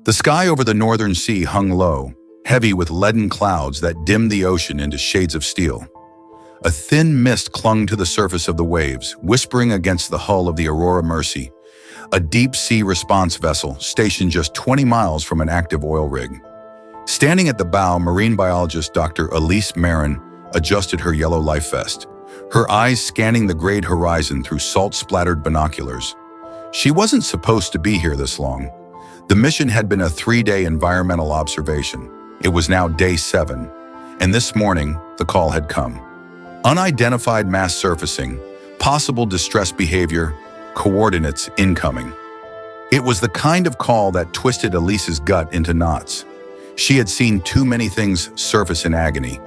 The sky over the northern sea hung low, heavy with leaden clouds that dimmed the ocean into shades of steel. A thin mist clung to the surface of the waves, whispering against the hull of the Aurora Mercy, a deep-sea response vessel stationed just 20 miles from an active oil rig. Standing at the bow, marine biologist Dr. Elise adjusted her yellow life vest, her eyes scanning the grayed horizon through salt-splattered binoculars. She wasn't supposed to be here this long. The mission had been a 3-day environmental observation. It was now day 7, and this morning, the call had come. Unidentified mass surfacing, possible distress behavior, coordinates incoming. It was the kind of call that twisted Elise's gut into knots. She had seen too many things surface in agony,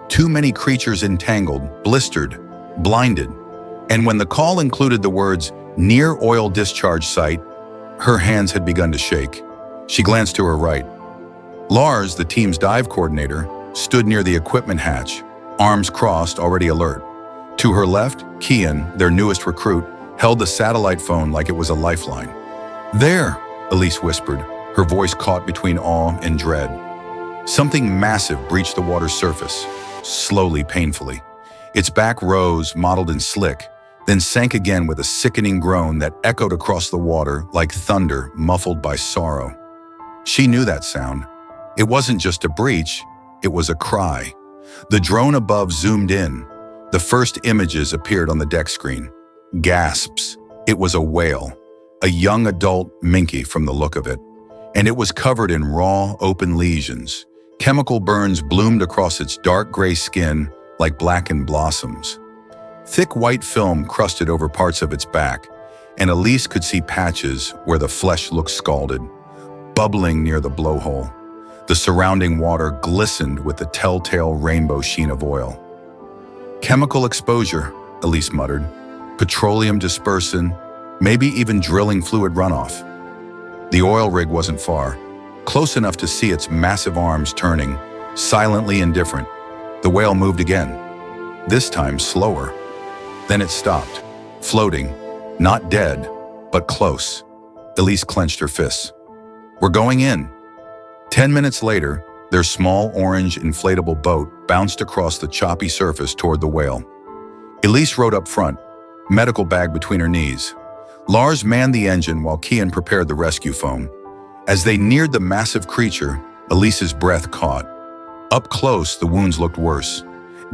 too many creatures entangled, blistered, blinded. And when the call included the words, "near oil discharge site," her hands had begun to shake. She glanced to her right. Lars, the team's dive coordinator, stood near the equipment hatch, arms crossed, already alert. To her left, Kian, their newest recruit, held the satellite phone like it was a lifeline. "There," Elise whispered, her voice caught between awe and dread. Something massive breached the water's surface, slowly, painfully. Its back rose, mottled and slick, then sank again with a sickening groan that echoed across the water like thunder muffled by sorrow. She knew that sound. It wasn't just a breach, it was a cry. The drone above zoomed in. The first images appeared on the deck screen. Gasps. It was a whale, a young adult minke from the look of it. And it was covered in raw, open lesions. Chemical burns bloomed across its dark gray skin like blackened blossoms. Thick white film crusted over parts of its back, and Elise could see patches where the flesh looked scalded, bubbling near the blowhole. The surrounding water glistened with the telltale rainbow sheen of oil. "Chemical exposure," Elise muttered. "Petroleum dispersant, maybe even drilling fluid runoff." The oil rig wasn't far, close enough to see its massive arms turning, silently indifferent. The whale moved again, this time slower. Then it stopped, floating, not dead, but close. Elise clenched her fists. "We're going in." 10 minutes later, their small orange inflatable boat bounced across the choppy surface toward the whale. Elise rode up front, medical bag between her knees. Lars manned the engine while Kian prepared the rescue foam. As they neared the massive creature, Elise's breath caught. Up close, the wounds looked worse.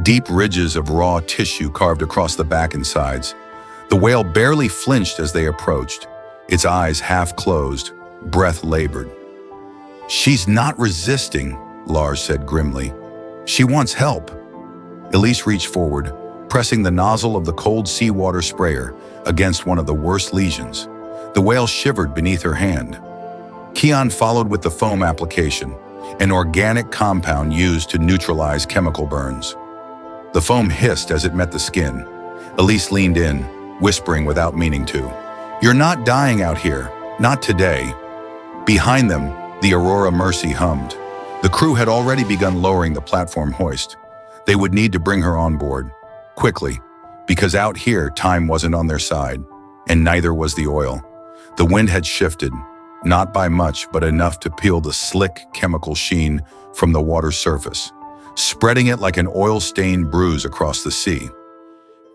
Deep ridges of raw tissue carved across the back and sides. The whale barely flinched as they approached, its eyes half closed, breath labored. "She's not resisting," Lars said grimly. "She wants help." Elise reached forward, pressing the nozzle of the cold seawater sprayer against one of the worst lesions. The whale shivered beneath her hand. Kian followed with the foam application, an organic compound used to neutralize chemical burns. The foam hissed as it met the skin. Elise leaned in, whispering without meaning to, "You're not dying out here, not today." Behind them, the Aurora Mercy hummed. The crew had already begun lowering the platform hoist. They would need to bring her on board, quickly, because out here time wasn't on their side, and neither was the oil. The wind had shifted, not by much, but enough to peel the slick chemical sheen from the water's surface, spreading it like an oil-stained bruise across the sea.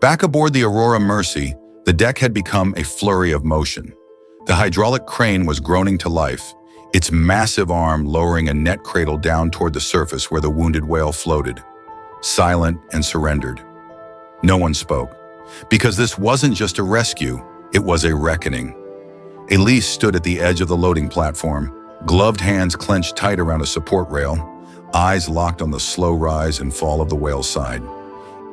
Back aboard the Aurora Mercy, the deck had become a flurry of motion. The hydraulic crane was groaning to life, its massive arm lowering a net cradle down toward the surface where the wounded whale floated, silent and surrendered. No one spoke, because this wasn't just a rescue, it was a reckoning. Elise stood at the edge of the loading platform, gloved hands clenched tight around a support rail, eyes locked on the slow rise and fall of the whale's side.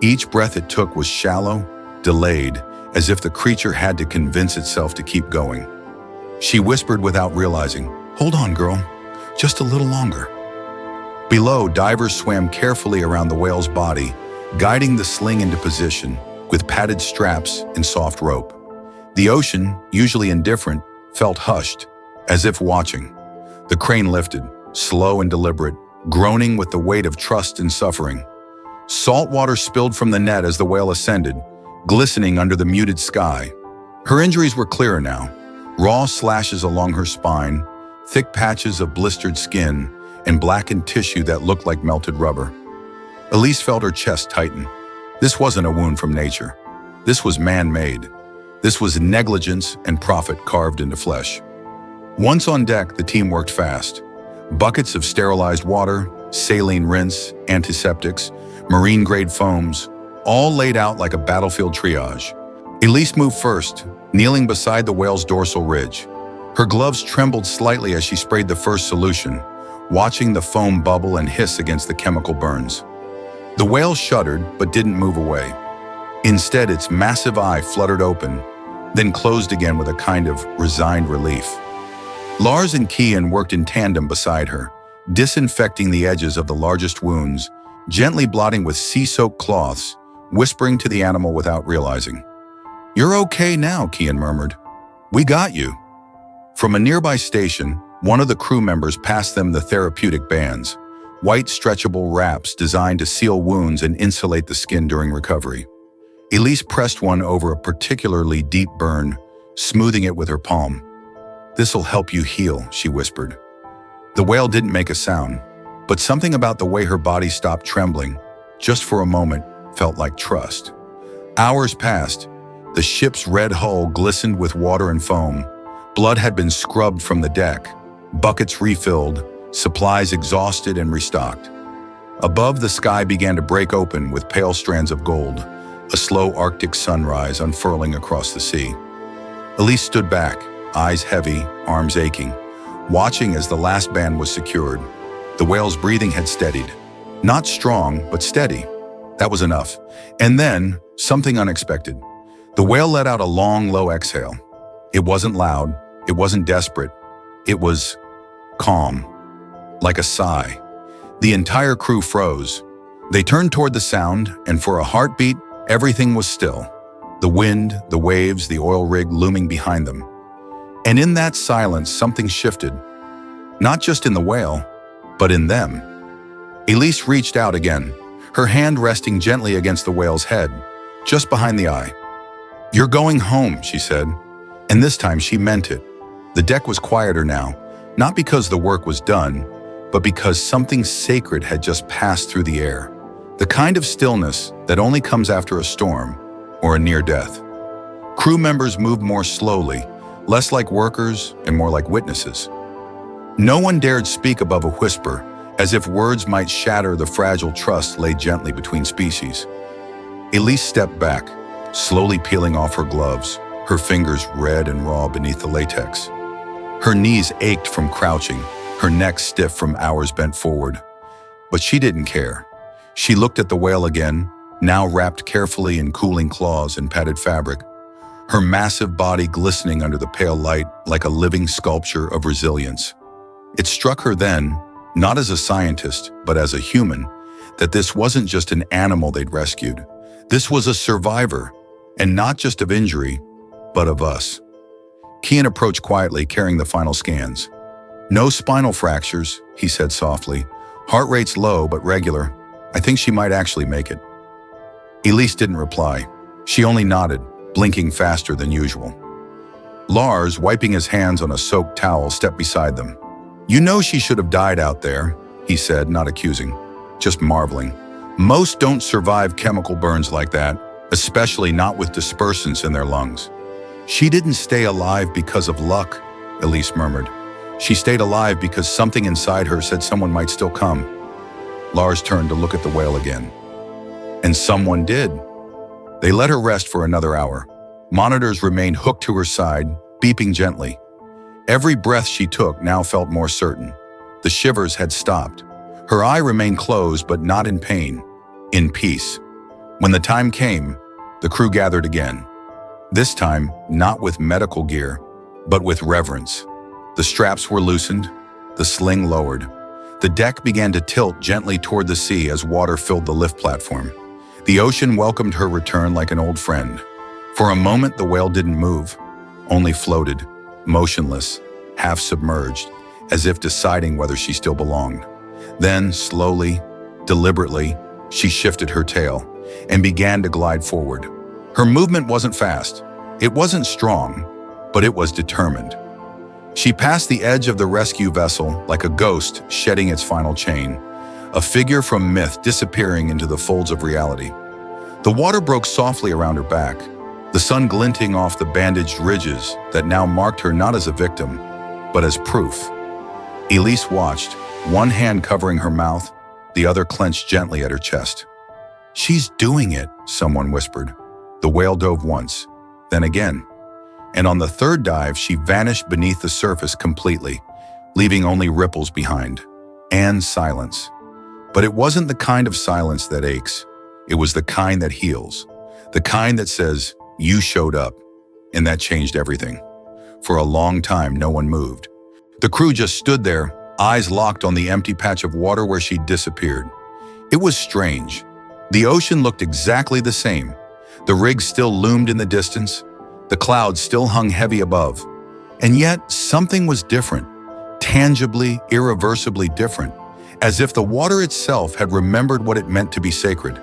Each breath it took was shallow, delayed, as if the creature had to convince itself to keep going. She whispered without realizing, "Hold on, girl, just a little longer." Below, divers swam carefully around the whale's body, guiding the sling into position with padded straps and soft rope. The ocean, usually indifferent, felt hushed, as if watching. The crane lifted, slow and deliberate, groaning with the weight of trust and suffering. Salt water spilled from the net as the whale ascended, glistening under the muted sky. Her injuries were clearer now, raw slashes along her spine, thick patches of blistered skin and blackened tissue that looked like melted rubber. Elise felt her chest tighten. This wasn't a wound from nature. This was man-made. This was negligence and profit carved into flesh. Once on deck, the team worked fast. Buckets of sterilized water, saline rinse, antiseptics, marine-grade foams, all laid out like a battlefield triage. Elise moved first, kneeling beside the whale's dorsal ridge. Her gloves trembled slightly as she sprayed the first solution, watching the foam bubble and hiss against the chemical burns. The whale shuddered but didn't move away. Instead, its massive eye fluttered open, then closed again with a kind of resigned relief. Lars and Kian worked in tandem beside her, disinfecting the edges of the largest wounds, gently blotting with sea-soaked cloths, whispering to the animal without realizing. "You're okay now," Kian murmured. "We got you." From a nearby station, one of the crew members passed them the therapeutic bands, white stretchable wraps designed to seal wounds and insulate the skin during recovery. Elise pressed one over a particularly deep burn, smoothing it with her palm. "This'll help you heal," she whispered. The whale didn't make a sound, but something about the way her body stopped trembling, just for a moment, felt like trust. Hours passed. The ship's red hull glistened with water and foam. Blood had been scrubbed from the deck, buckets refilled, supplies exhausted and restocked. Above, the sky began to break open with pale strands of gold, a slow Arctic sunrise unfurling across the sea. Elise stood back, eyes heavy, arms aching, watching as the last band was secured. The whale's breathing had steadied. Not strong, but steady. That was enough. And then, something unexpected. The whale let out a long, low exhale. It wasn't loud, it wasn't desperate. It was calm, like a sigh. The entire crew froze. They turned toward the sound, and for a heartbeat, everything was still. The wind, the waves, the oil rig looming behind them. And in that silence, something shifted. Not just in the whale, but in them. Elise reached out again, her hand resting gently against the whale's head, just behind the eye. "You're going home," she said. And this time she meant it. The deck was quieter now, not because the work was done, but because something sacred had just passed through the air. The kind of stillness that only comes after a storm or a near death. Crew members moved more slowly, less like workers and more like witnesses. No one dared speak above a whisper, as if words might shatter the fragile trust laid gently between species. Elise stepped back, slowly peeling off her gloves, her fingers red and raw beneath the latex. Her knees ached from crouching, her neck stiff from hours bent forward. But she didn't care. She looked at the whale again, now wrapped carefully in cooling claws and padded fabric, her massive body glistening under the pale light like a living sculpture of resilience. It struck her then, not as a scientist, but as a human, that this wasn't just an animal they'd rescued. This was a survivor, and not just of injury, but of us. Kian approached quietly, carrying the final scans. "No spinal fractures," he said softly. "Heart rate's low, but regular. I think she might actually make it." Elise didn't reply. She only nodded, blinking faster than usual. Lars, wiping his hands on a soaked towel, stepped beside them. "You know she should have died out there," he said, not accusing, just marveling. "Most don't survive chemical burns like that, especially not with dispersants in their lungs." "She didn't stay alive because of luck," Elise murmured. "She stayed alive because something inside her said someone might still come." Lars turned to look at the whale again. And someone did. They let her rest for another hour. Monitors remained hooked to her side, beeping gently. Every breath she took now felt more certain. The shivers had stopped. Her eye remained closed, but not in pain, in peace. When the time came, the crew gathered again. This time, not with medical gear, but with reverence. The straps were loosened, the sling lowered. The deck began to tilt gently toward the sea as water filled the lift platform. The ocean welcomed her return like an old friend. For a moment, the whale didn't move, only floated, motionless, half submerged, as if deciding whether she still belonged. Then, slowly, deliberately, she shifted her tail and began to glide forward. Her movement wasn't fast, it wasn't strong, but it was determined. She passed the edge of the rescue vessel like a ghost shedding its final chain, a figure from myth disappearing into the folds of reality. The water broke softly around her back, the sun glinting off the bandaged ridges that now marked her not as a victim, but as proof. Elise watched, one hand covering her mouth, the other clenched gently at her chest. "She's doing it," someone whispered. The whale dove once, then again. And on the third dive, she vanished beneath the surface completely, leaving only ripples behind, and silence. But it wasn't the kind of silence that aches. It was the kind that heals, the kind that says, "You showed up," and that changed everything. For a long time, no one moved. The crew just stood there, eyes locked on the empty patch of water where she'd disappeared. It was strange. The ocean looked exactly the same. The rig still loomed in the distance. The clouds still hung heavy above. And yet, something was different, tangibly, irreversibly different, as if the water itself had remembered what it meant to be sacred.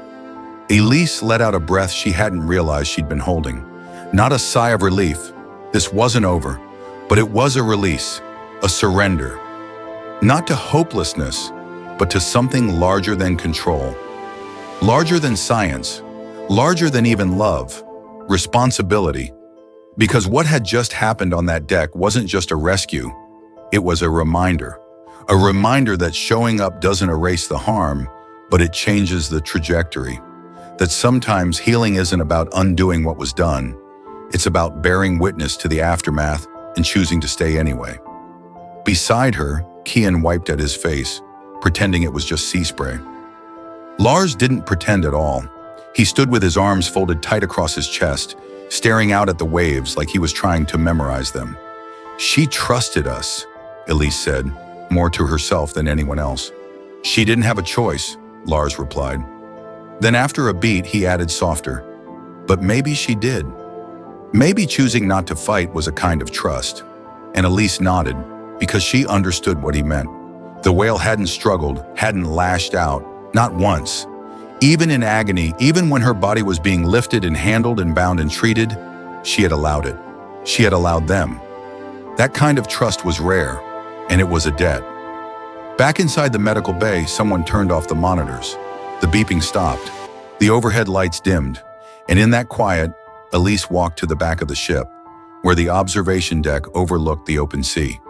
Elise let out a breath she hadn't realized she'd been holding. Not a sigh of relief. This wasn't over, but it was a release, a surrender. Not to hopelessness, but to something larger than control. Larger than science, larger than even love, responsibility. Because what had just happened on that deck wasn't just a rescue, it was a reminder. A reminder that showing up doesn't erase the harm, but it changes the trajectory. That sometimes healing isn't about undoing what was done, it's about bearing witness to the aftermath and choosing to stay anyway. Beside her, Kian wiped at his face, pretending it was just sea spray. Lars didn't pretend at all. He stood with his arms folded tight across his chest, staring out at the waves like he was trying to memorize them. "She trusted us," Elise said, more to herself than anyone else. "She didn't have a choice," Lars replied. Then after a beat, he added softer, "But maybe she did." Maybe choosing not to fight was a kind of trust. And Elise nodded, because she understood what he meant. The whale hadn't struggled, hadn't lashed out, not once. Even in agony, even when her body was being lifted and handled and bound and treated, she had allowed it. She had allowed them. That kind of trust was rare, and it was a debt. Back inside the medical bay, someone turned off the monitors. The beeping stopped. The overhead lights dimmed, and in that quiet, Elise walked to the back of the ship, where the observation deck overlooked the open sea.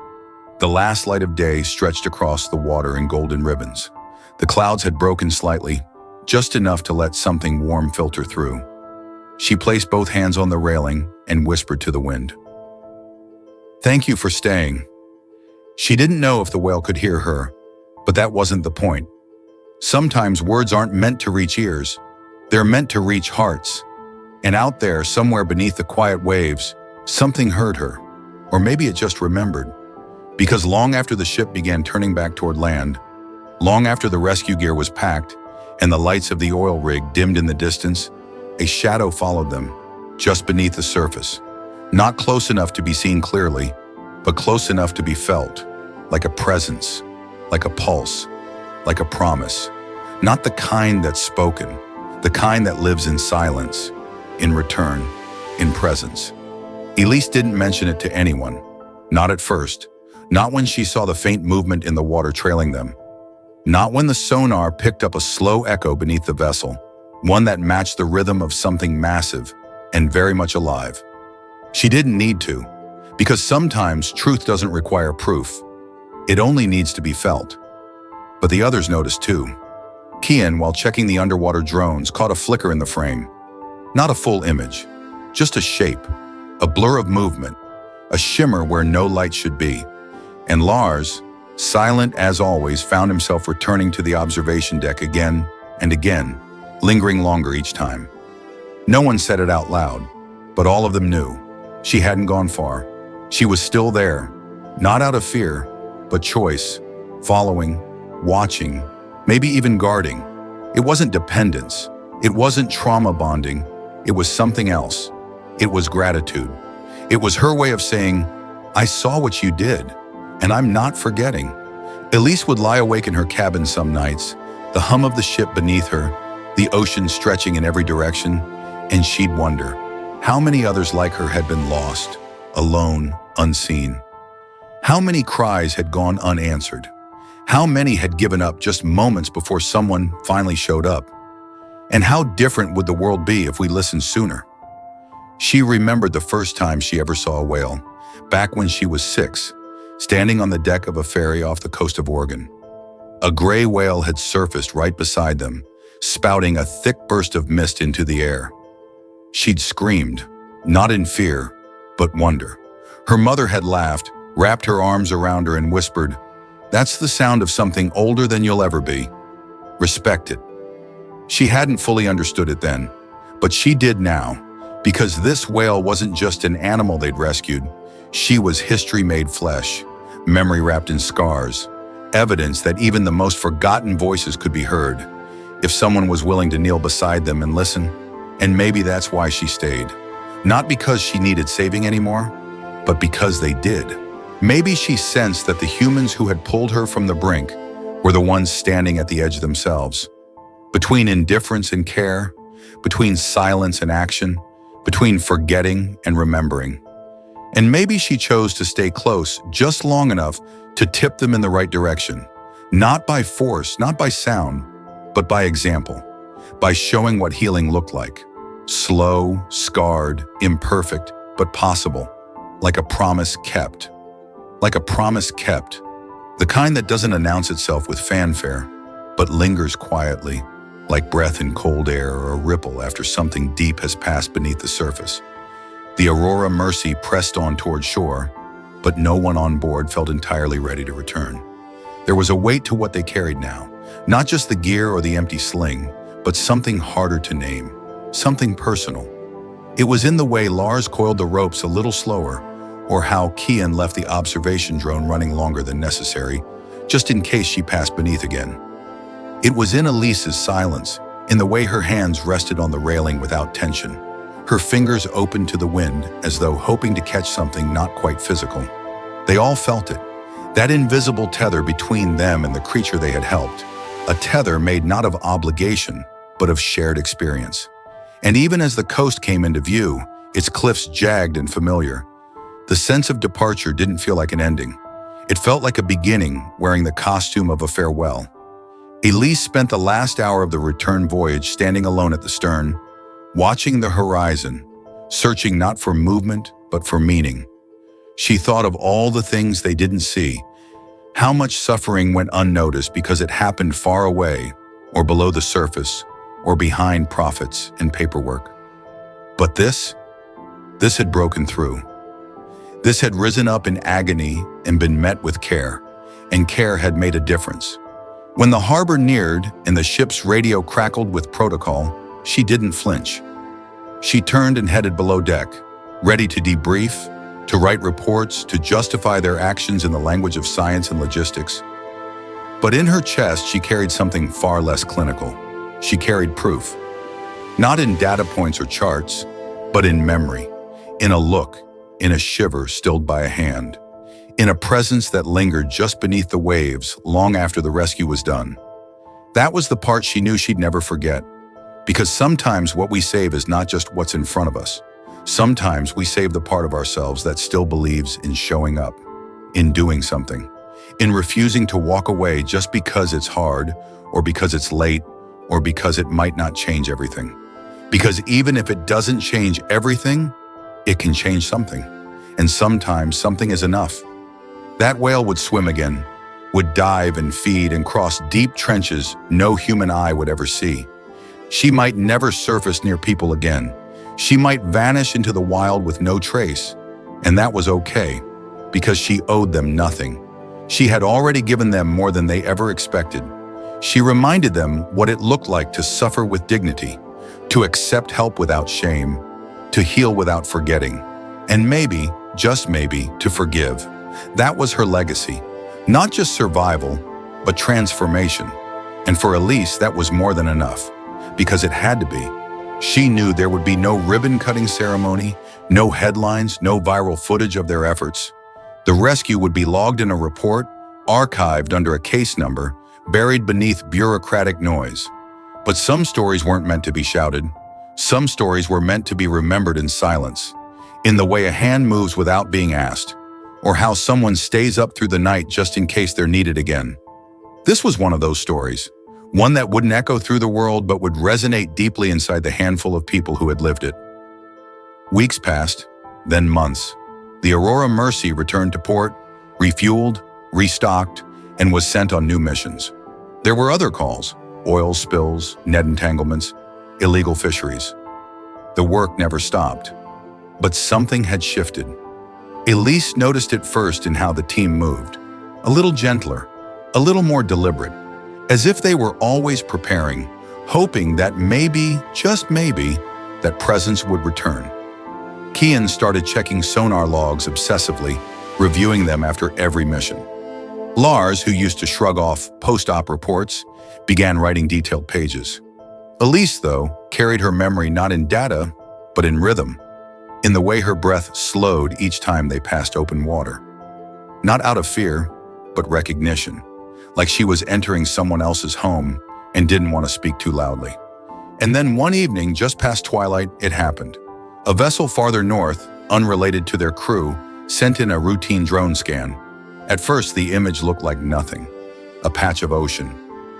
The last light of day stretched across the water in golden ribbons. The clouds had broken slightly, just enough to let something warm filter through. She placed both hands on the railing and whispered to the wind, "Thank you for staying." She didn't know if the whale could hear her, but that wasn't the point. Sometimes words aren't meant to reach ears, they're meant to reach hearts. And out there, somewhere beneath the quiet waves, something heard her, or maybe it just remembered. Because long after the ship began turning back toward land, long after the rescue gear was packed, and the lights of the oil rig dimmed in the distance, a shadow followed them, just beneath the surface. Not close enough to be seen clearly, but close enough to be felt, like a presence, like a pulse, like a promise. Not the kind that's spoken, the kind that lives in silence, in return, in presence. Elise didn't mention it to anyone, not at first, not when she saw the faint movement in the water trailing them. Not when the sonar picked up a slow echo beneath the vessel, one that matched the rhythm of something massive and very much alive. She didn't need to, because sometimes truth doesn't require proof. It only needs to be felt. But the others noticed too. Kian, while checking the underwater drones, caught a flicker in the frame. Not a full image, just a shape, a blur of movement, a shimmer where no light should be. And Lars, silent as always, found himself returning to the observation deck again and again, lingering longer each time. No one said it out loud, but all of them knew. She hadn't gone far. She was still there, not out of fear, but choice, following, watching, maybe even guarding. It wasn't dependence. It wasn't trauma bonding. It was something else. It was gratitude. It was her way of saying, "I saw what you did, and I'm not forgetting." Elise would lie awake in her cabin some nights, the hum of the ship beneath her, the ocean stretching in every direction, and she'd wonder how many others like her had been lost, alone, unseen. How many cries had gone unanswered? How many had given up just moments before someone finally showed up? And how different would the world be if we listened sooner? She remembered the first time she ever saw a whale, back when she was 6, standing on the deck of a ferry off the coast of Oregon. A gray whale had surfaced right beside them, spouting a thick burst of mist into the air. She'd screamed, not in fear, but wonder. Her mother had laughed, wrapped her arms around her and whispered, "That's the sound of something older than you'll ever be. Respect it." She hadn't fully understood it then, but she did now, because this whale wasn't just an animal they'd rescued. She was history made flesh, memory wrapped in scars, evidence that even the most forgotten voices could be heard, if someone was willing to kneel beside them and listen. And maybe that's why she stayed. Not because she needed saving anymore, but because they did. Maybe she sensed that the humans who had pulled her from the brink were the ones standing at the edge themselves. Between indifference and care, between silence and action, between forgetting and remembering. And maybe she chose to stay close just long enough to tip them in the right direction. Not by force, not by sound, but by example. By showing what healing looked like. Slow, scarred, imperfect, but possible. Like a promise kept. Like a promise kept. The kind that doesn't announce itself with fanfare, but lingers quietly, like breath in cold air or a ripple after something deep has passed beneath the surface. The Aurora Mercy pressed on toward shore, but no one on board felt entirely ready to return. There was a weight to what they carried now, not just the gear or the empty sling, but something harder to name, something personal. It was in the way Lars coiled the ropes a little slower, or how Kian left the observation drone running longer than necessary, just in case she passed beneath again. It was in Elise's silence, in the way her hands rested on the railing without tension, her fingers open to the wind as though hoping to catch something not quite physical. They all felt it, that invisible tether between them and the creature they had helped, a tether made not of obligation, but of shared experience. And even as the coast came into view, its cliffs jagged and familiar, the sense of departure didn't feel like an ending. It felt like a beginning, wearing the costume of a farewell. Elise spent the last hour of the return voyage standing alone at the stern, watching the horizon, searching not for movement, but for meaning. She thought of all the things they didn't see, how much suffering went unnoticed because it happened far away, or below the surface, or behind profits and paperwork. But this had broken through. This had risen up in agony and been met with care, and care had made a difference. When the harbor neared and the ship's radio crackled with protocol, she didn't flinch. She turned and headed below deck, ready to debrief, to write reports, to justify their actions in the language of science and logistics. But in her chest, she carried something far less clinical. She carried proof. Not in data points or charts, but in memory, in a look, in a shiver stilled by a hand, in a presence that lingered just beneath the waves long after the rescue was done. That was the part she knew she'd never forget, because sometimes what we save is not just what's in front of us. Sometimes we save the part of ourselves that still believes in showing up, in doing something, in refusing to walk away just because it's hard, or because it's late, or because it might not change everything. Because even if it doesn't change everything, it can change something. And sometimes something is enough. That whale would swim again, would dive and feed and cross deep trenches no human eye would ever see. She might never surface near people again. She might vanish into the wild with no trace. And that was okay, because she owed them nothing. She had already given them more than they ever expected. She reminded them what it looked like to suffer with dignity, to accept help without shame, to heal without forgetting, and maybe, just maybe, to forgive. That was her legacy. Not just survival, but transformation. And for Elise, that was more than enough, because it had to be. She knew there would be no ribbon-cutting ceremony, no headlines, no viral footage of their efforts. The rescue would be logged in a report, archived under a case number, buried beneath bureaucratic noise. But some stories weren't meant to be shouted. Some stories were meant to be remembered in silence, in the way a hand moves without being asked, or how someone stays up through the night just in case they're needed again. This was one of those stories, one that wouldn't echo through the world but would resonate deeply inside the handful of people who had lived it. Weeks passed, then months. The Aurora Mercy returned to port, refueled, restocked, and was sent on new missions. There were other calls: oil spills, net entanglements, illegal fisheries. The work never stopped. But something had shifted. Elise noticed it first in how the team moved. A little gentler, a little more deliberate, as if they were always preparing, hoping that maybe, just maybe, that presence would return. Kian started checking sonar logs obsessively, reviewing them after every mission. Lars, who used to shrug off post-op reports, began writing detailed pages. Elise, though, carried her memory not in data, but in rhythm, in the way her breath slowed each time they passed open water. Not out of fear, but recognition, like she was entering someone else's home and didn't want to speak too loudly. And then one evening, just past twilight, it happened. A vessel farther north, unrelated to their crew, sent in a routine drone scan. At first, the image looked like nothing. A patch of ocean.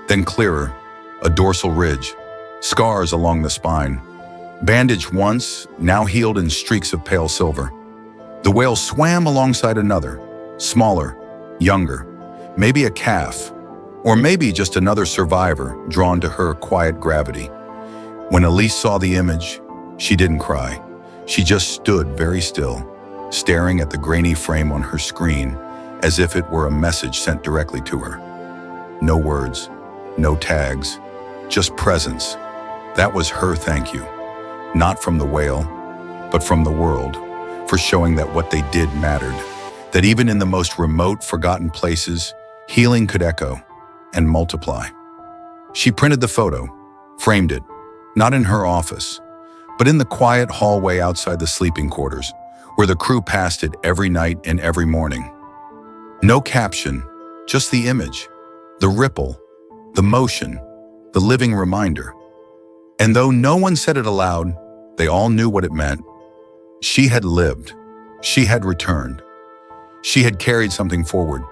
Then clearer, a dorsal ridge, scars along the spine. Bandaged once, now healed in streaks of pale silver. The whale swam alongside another, smaller, younger, maybe a calf, or maybe just another survivor drawn to her quiet gravity. When Elise saw the image, she didn't cry. She just stood very still, staring at the grainy frame on her screen as if it were a message sent directly to her. No words, no tags, just presence. That was her thank you. Not from the whale, but from the world, for showing that what they did mattered, that even in the most remote, forgotten places, healing could echo and multiply. She printed the photo, framed it, not in her office, but in the quiet hallway outside the sleeping quarters, where the crew passed it every night and every morning. No caption, just the image, the ripple, the motion, the living reminder. And though no one said it aloud, they all knew what it meant. She had lived. She had returned. She had carried something forward,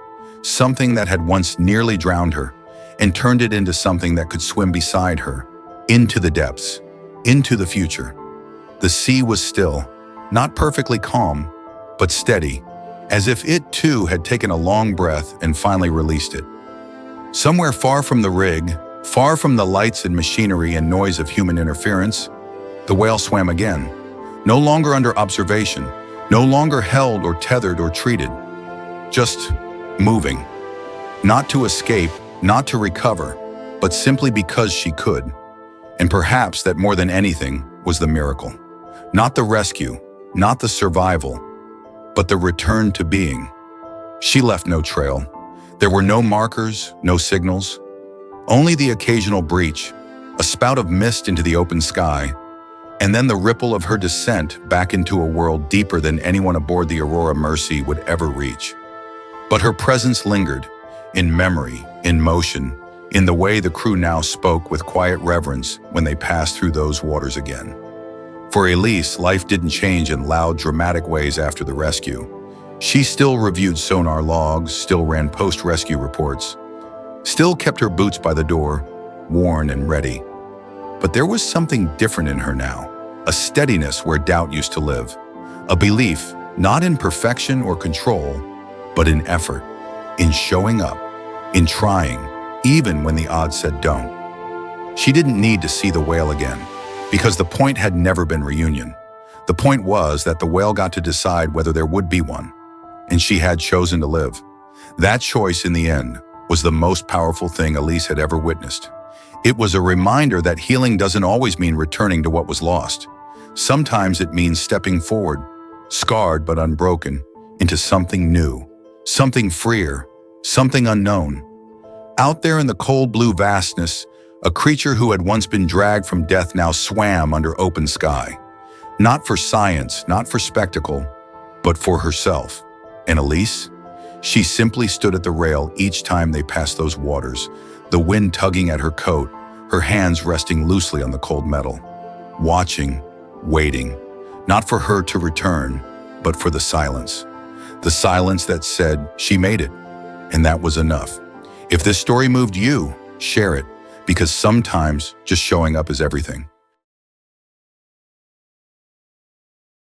something that had once nearly drowned her, and turned it into something that could swim beside her, into the depths, into the future. The sea was still, not perfectly calm, but steady, as if it too had taken a long breath and finally released it. Somewhere far from the rig, far from the lights and machinery and noise of human interference, the whale swam again, no longer under observation, no longer held or tethered or treated, just moving. Not to escape, not to recover, but simply because she could. And perhaps that more than anything was the miracle. Not the rescue, not the survival, but the return to being. She left no trail. There were no markers, no signals. Only the occasional breach, a spout of mist into the open sky, and then the ripple of her descent back into a world deeper than anyone aboard the Aurora Mercy would ever reach. But her presence lingered, in memory, in motion, in the way the crew now spoke with quiet reverence when they passed through those waters again. For Elise, life didn't change in loud, dramatic ways after the rescue. She still reviewed sonar logs, still ran post-rescue reports, still kept her boots by the door, worn and ready. But there was something different in her now, a steadiness where doubt used to live, a belief not in perfection or control, but in effort, in showing up, in trying, even when the odds said don't. She didn't need to see the whale again, because the point had never been reunion. The point was that the whale got to decide whether there would be one, and she had chosen to live. That choice, in the end, was the most powerful thing Elise had ever witnessed. It was a reminder that healing doesn't always mean returning to what was lost. Sometimes it means stepping forward, scarred but unbroken, into something new, something freer, something unknown. Out there in the cold blue vastness, a creature who had once been dragged from death now swam under open sky. Not for science, not for spectacle, but for herself. And Elise? She simply stood at the rail each time they passed those waters, the wind tugging at her coat, her hands resting loosely on the cold metal. Watching, waiting, not for her to return, but for the silence. The silence that said, she made it, and that was enough. If this story moved you, share it, because sometimes just showing up is everything.